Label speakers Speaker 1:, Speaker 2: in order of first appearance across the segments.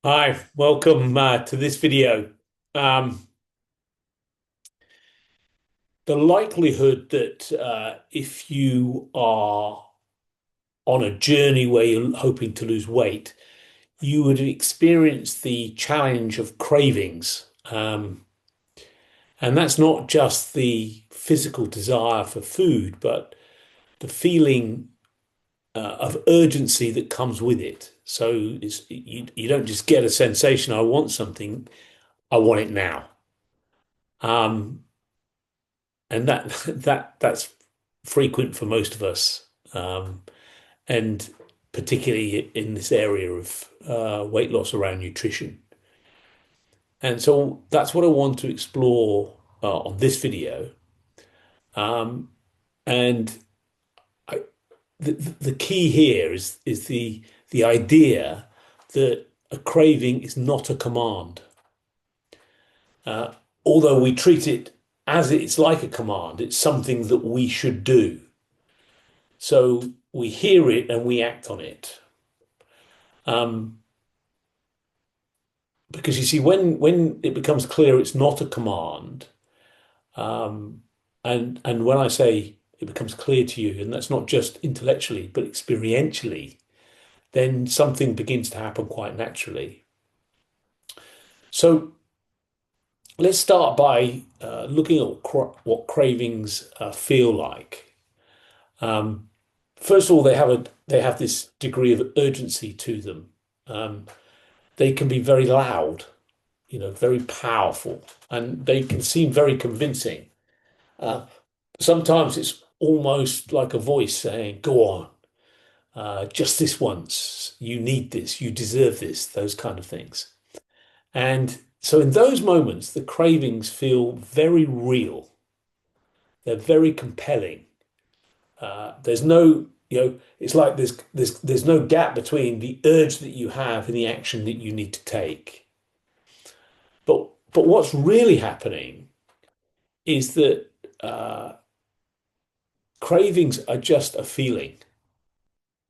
Speaker 1: Hi, welcome to this video. Um, the likelihood that if you are on a journey where you're hoping to lose weight, you would experience the challenge of cravings. And that's not just the physical desire for food, but the feeling of urgency that comes with it. So you don't just get a sensation, I want something, I want it now. Um, and that's frequent for most of us, and particularly in this area of weight loss around nutrition. And so that's what I want to explore on this video. Um, and I, the key here is the idea that a craving is not a command. Uh, Although we treat it as it's like a command, it's something that we should do. So we hear it and we act on it. Um, because you see, when it becomes clear it's not a command, um, and when I say it becomes clear to you, and that's not just intellectually but experientially, then something begins to happen quite naturally. So let's start by looking at what cravings feel like. Um, First of all, they have this degree of urgency to them. Um, they can be very loud, very powerful, and they can seem very convincing. Uh, Sometimes it's almost like a voice saying, "Go on, just this once. You need this. You deserve this." Those kind of things. And so, in those moments, the cravings feel very real. They're very compelling. There's no, it's like there's no gap between the urge that you have and the action that you need to take. But what's really happening is that cravings are just a feeling.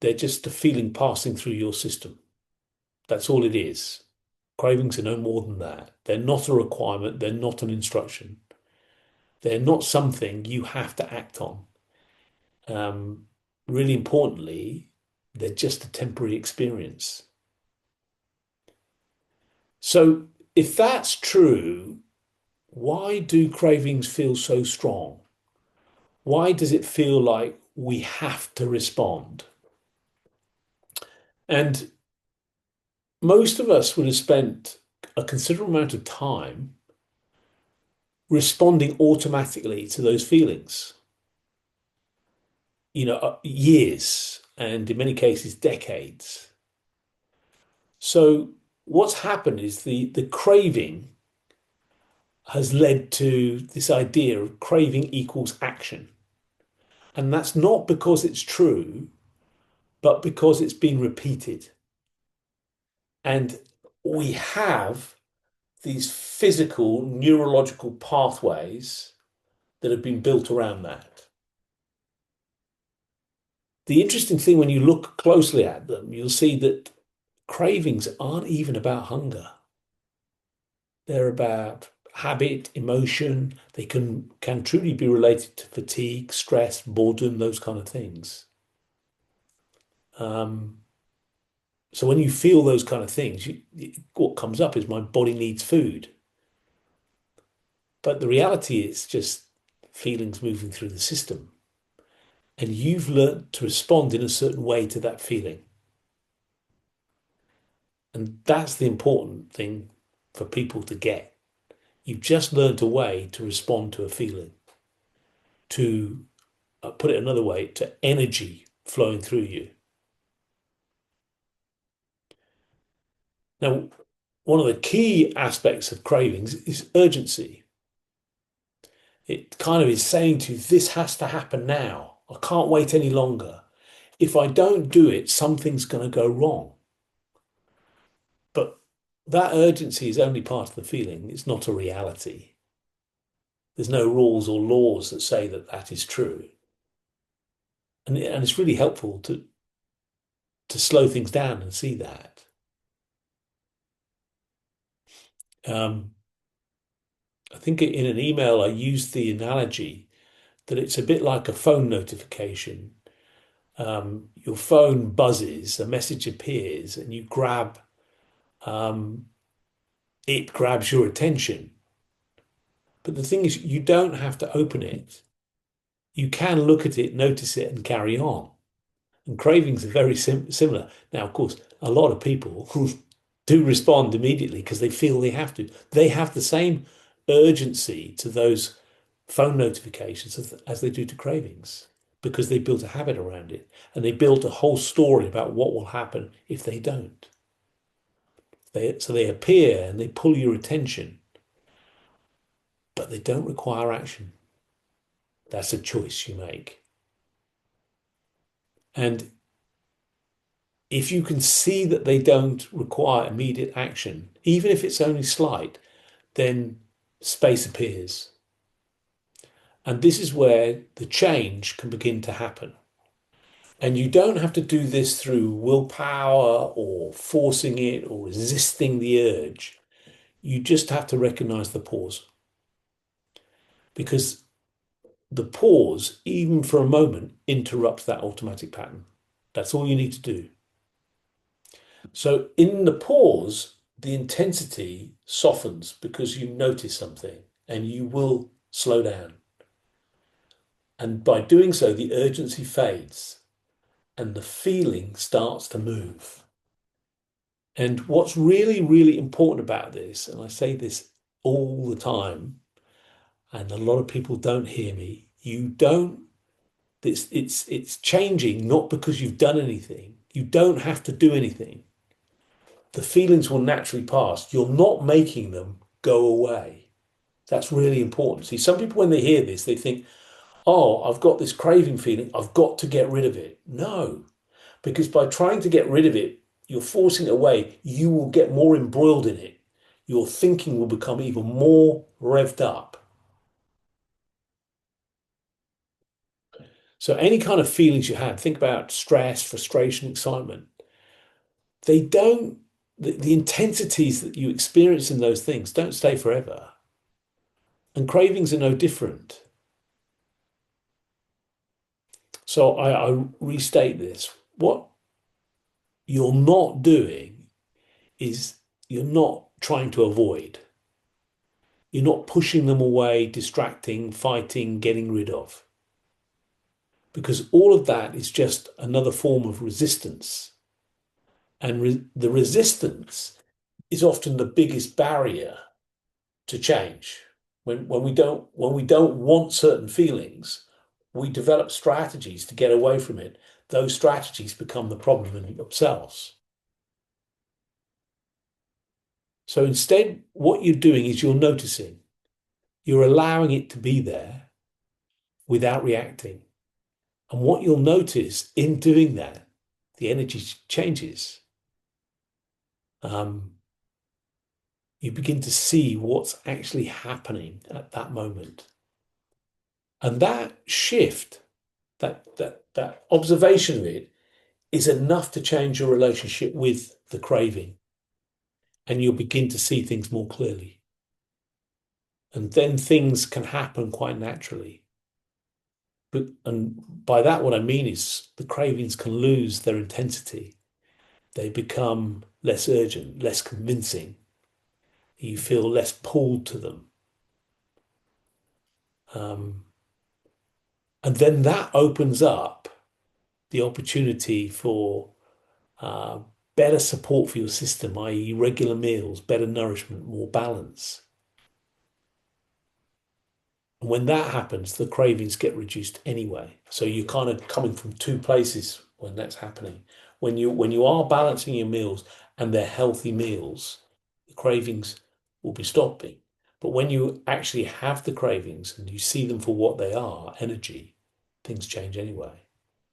Speaker 1: They're just a feeling passing through your system. That's all it is. Cravings are no more than that. They're not a requirement. They're not an instruction. They're not something you have to act on. Um, really importantly, they're just a temporary experience. So if that's true, why do cravings feel so strong? Why does it feel like we have to respond? And most of us would have spent a considerable amount of time responding automatically to those feelings, years and in many cases decades. So what's happened is the craving has led to this idea of craving equals action. And that's not because it's true, but because it's been repeated. And we have these physical neurological pathways that have been built around that. The interesting thing when you look closely at them, you'll see that cravings aren't even about hunger. They're about habit, emotion. They can truly be related to fatigue, stress, boredom, those kind of things. Um, so when you feel those kind of things, what comes up is my body needs food. But the reality is just feelings moving through the system. And you've learned to respond in a certain way to that feeling. And that's the important thing for people to get. You've just learned a way to respond to a feeling, to put it another way, to energy flowing through you. Now, one of the key aspects of cravings is urgency. It kind of is saying to you, this has to happen now. I can't wait any longer. If I don't do it, something's going to go wrong. But that urgency is only part of the feeling. It's not a reality. There's no rules or laws that say that that is true. And it's really helpful to slow things down and see that. Um, I think in an email I used the analogy that it's a bit like a phone notification. Your phone buzzes, a message appears, and um, it grabs your attention. But the thing is, you don't have to open it. You can look at it, notice it, and carry on. And cravings are very similar. Now, of course, a lot of people do respond immediately because they feel they have to. They have the same urgency to those phone notifications as they do to cravings because they built a habit around it and they built a whole story about what will happen if they don't. So they appear and they pull your attention, but they don't require action. That's a choice you make. And if you can see that they don't require immediate action, even if it's only slight, then space appears. And this is where the change can begin to happen. And you don't have to do this through willpower or forcing it or resisting the urge. You just have to recognize the pause. Because the pause, even for a moment, interrupts that automatic pattern. That's all you need to do. So in the pause, the intensity softens because you notice something and you will slow down. And by doing so, the urgency fades and the feeling starts to move. And what's really, really important about this, and I say this all the time, and a lot of people don't hear me, you don't, it's changing not because you've done anything. You don't have to do anything. The feelings will naturally pass. You're not making them go away. That's really important. See, some people, when they hear this, they think, oh, I've got this craving feeling. I've got to get rid of it. No, because by trying to get rid of it, you're forcing it away. You will get more embroiled in it. Your thinking will become even more revved up. So, any kind of feelings you have, think about stress, frustration, excitement. They don't, the intensities that you experience in those things don't stay forever. And cravings are no different. So I restate this. What you're not doing is you're not trying to avoid. You're not pushing them away, distracting, fighting, getting rid of. Because all of that is just another form of resistance. And the resistance is often the biggest barrier to change. When we don't want certain feelings, we develop strategies to get away from it. Those strategies become the problem in themselves. So instead, what you're doing is you're noticing, you're allowing it to be there without reacting. And what you'll notice in doing that, the energy changes. Um, you begin to see what's actually happening at that moment. And that shift, that observation of it is enough to change your relationship with the craving. And you'll begin to see things more clearly. And then things can happen quite naturally. And by that, what I mean is the cravings can lose their intensity. They become less urgent, less convincing. You feel less pulled to them. Um, and then that opens up the opportunity for uh, better support for your system, i.e., regular meals, better nourishment, more balance. And when that happens, the cravings get reduced anyway. So you're kind of coming from two places when that's happening. When you are balancing your meals and they're healthy meals, the cravings will be stopping. But when you actually have the cravings and you see them for what they are, energy, things change anyway.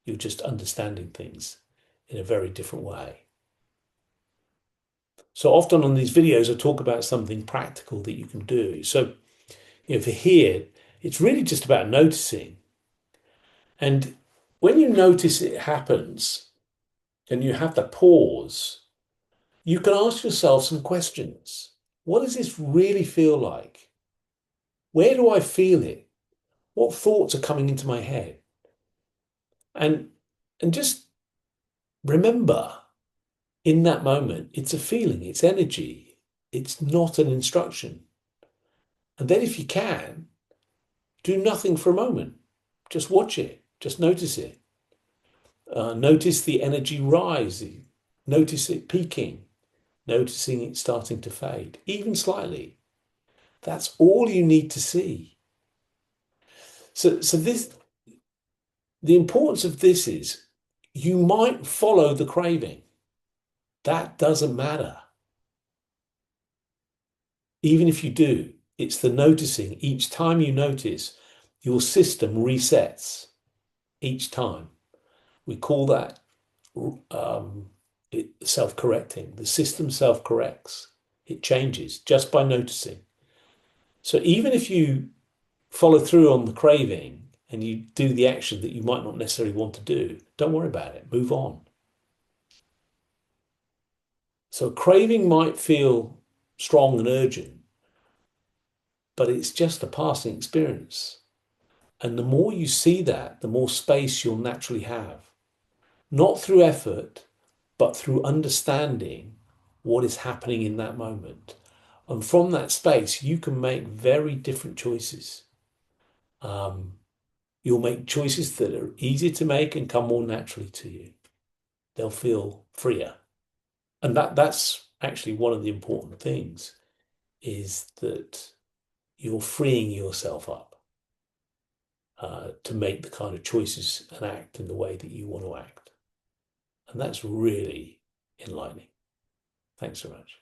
Speaker 1: You're just understanding things in a very different way. So often on these videos, I talk about something practical that you can do. So, for here, it's really just about noticing. And when you notice it happens and you have the pause, you can ask yourself some questions. what does this really feel like? Where do I feel it? What thoughts are coming into my head? And and just remember in that moment, it's a feeling, it's energy, it's not an instruction. And then if you can, do nothing for a moment. Just watch it, just notice it. Notice the energy rising, notice it peaking, noticing it starting to fade, even slightly. That's all you need to see. So the importance of this is you might follow the craving. That doesn't matter. Even if you do, it's the noticing. Each time you notice, your system resets each time. We call that self-correcting. The system self-corrects. It changes just by noticing. So even if you follow through on the craving and you do the action that you might not necessarily want to do, don't worry about it. Move on. So craving might feel strong and urgent, but it's just a passing experience. And the more you see that, the more space you'll naturally have, not through effort, but through understanding what is happening in that moment. And from that space, you can make very different choices. Um, you'll make choices that are easier to make and come more naturally to you. They'll feel freer. And that's actually one of the important things is that you're freeing yourself up to make the kind of choices and act in the way that you want to act. And that's really enlightening. Thanks so much.